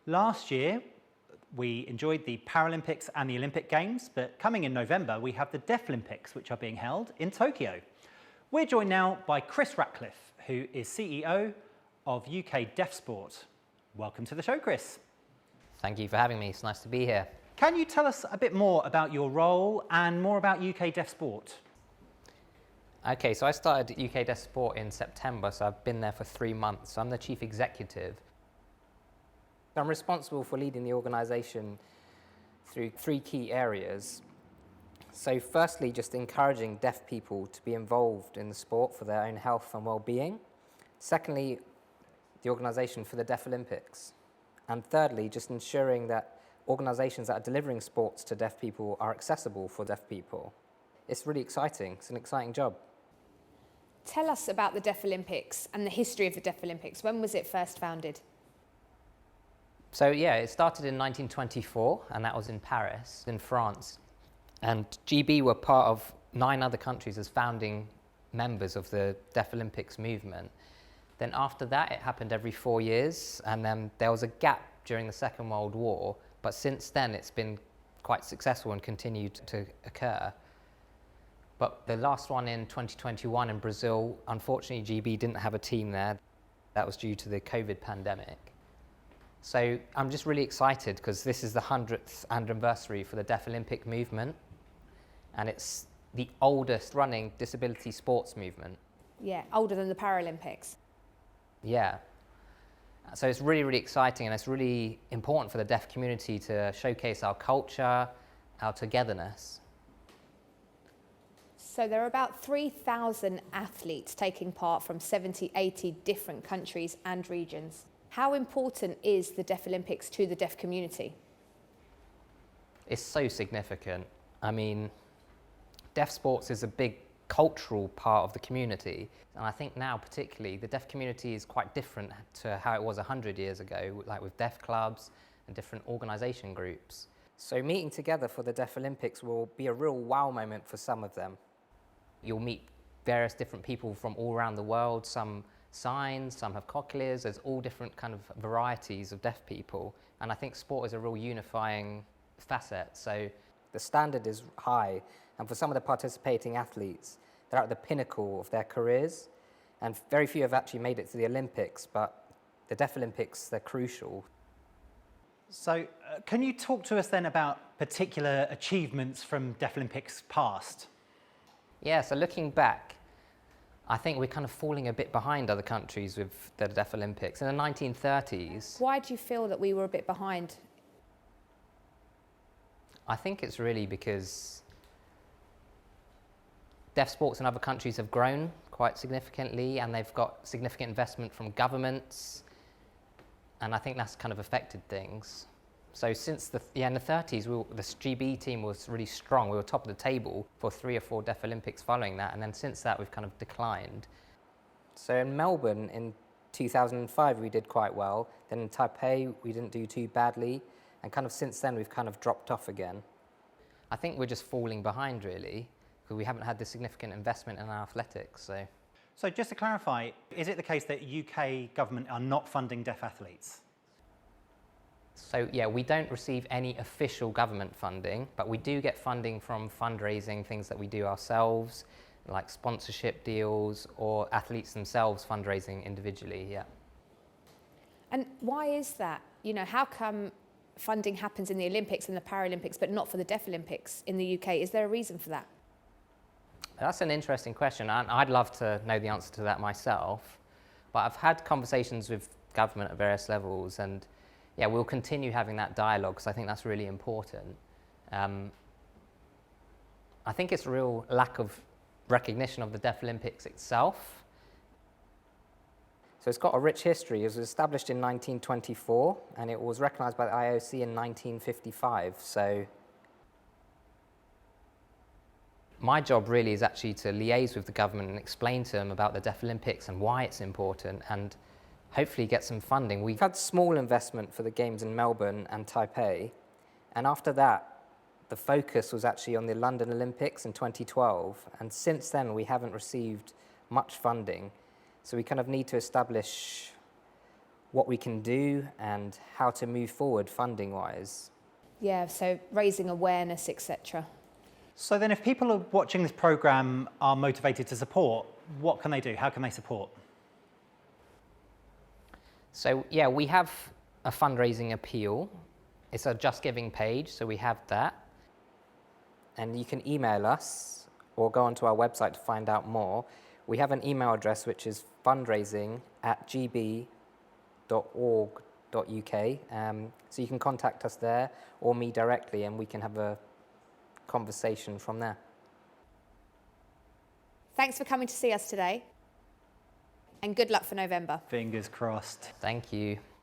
Last year, we enjoyed the Paralympics and the Olympic Games, but coming in November, we have the Deaflympics, which are being held in Tokyo. We're joined now by Chris Ratcliffe, who is CEO of UK Deaf Sport. Welcome to the show, Chris. Thank you for having me. It's nice to be here. Can you tell us a bit more about your role and more about UK Deaf Sport? Okay, so I started UK Deaf Sport in September, so I've been there for 3 months. So I'm the chief executive. I'm responsible for leading the organisation through 3 key areas. So firstly, just encouraging deaf people to be involved in the sport for their own health and well-being. Secondly, the organisation for the Deaflympics. And thirdly, just ensuring that organisations that are delivering sports to deaf people are accessible for deaf people. It's really exciting. It's an exciting job. Tell us about the Deaflympics and the history of the Deaflympics. When was it first founded? So yeah, it started in 1924, and that was in Paris, in France. And GB were part of 9 other countries as founding members of the Deaflympics movement. Then after that, it happened every 4 years, and then there was a gap during the Second World War, but since then it's been quite successful and continued to occur. But the last one in 2021 in Brazil, unfortunately GB didn't have a team there. That was due to the COVID pandemic. So I'm just really excited because this is the 100th anniversary for the Deaflympic movement, and it's the oldest running disability sports movement. Yeah, older than the Paralympics. Yeah. So it's really, really exciting, and it's really important for the deaf community to showcase our culture, our togetherness. So there are about 3,000 athletes taking part from 70, 80 different countries and regions. How important is the Deaflympics to the deaf community? It's so significant. I mean, deaf sports is a big cultural part of the community, and I think now particularly the deaf community is quite different to how it was 100 years ago, like with deaf clubs and different organisation groups. So meeting together for the Deaflympics will be a real wow moment for some of them. You'll meet various different people from all around the world, some signs, some have cochlears. There's all different kind of varieties of deaf people, and I think sport is a real unifying facet. So the standard is high, and for some of the participating athletes, they're at the pinnacle of their careers, and very few have actually made it to the Olympics, but the Deaflympics, they're crucial. So can you talk to us then about particular achievements from Deaflympics past? Yeah, so looking back, I think we're kind of falling a bit behind other countries with the Deaflympics. In the 1930s... Why do you feel that we were a bit behind? I think it's really because deaf sports in other countries have grown quite significantly, and they've got significant investment from governments, and I think that's kind of affected things. So since in the 30s, the GB team was really strong. We were top of the table for 3 or 4 Deaflympics following that, and then since that we've kind of declined. So in Melbourne in 2005 we did quite well, then in Taipei we didn't do too badly, and kind of since then we've kind of dropped off again. I think we're just falling behind really, because we haven't had the significant investment in our athletics. So just to clarify, is it the case that UK government are not funding deaf athletes? So yeah, we don't receive any official government funding, but we do get funding from fundraising, things that we do ourselves, like sponsorship deals, or athletes themselves fundraising individually, yeah. And why is that? You know, how come funding happens in the Olympics and the Paralympics, but not for the Deaflympics in the UK? Is there a reason for that? That's an interesting question, and I'd love to know the answer to that myself. But I've had conversations with government at various levels, and yeah, we'll continue having that dialogue because I think that's really important. I think it's a real lack of recognition of the Deaflympics itself. So it's got a rich history. It was established in 1924, and it was recognised by the IOC in 1955. So my job really is actually to liaise with the government and explain to them about the Deaflympics and why it's important, and hopefully get some funding. We've had small investment for the games in Melbourne and Taipei, and after that the focus was actually on the London Olympics in 2012, and since then we haven't received much funding. So we kind of need to establish what we can do and how to move forward funding-wise. Yeah, so raising awareness, etc. So then if people are watching this programme are motivated to support, what can they do? How can they support? So yeah, we have a fundraising appeal. It's a Just Giving page, so we have that. And you can email us or go onto our website to find out more. We have an email address which is fundraising@gb.org.uk. So you can contact us there or me directly and we can have a conversation from there. Thanks for coming to see us today, and good luck for November. Fingers crossed. Thank you.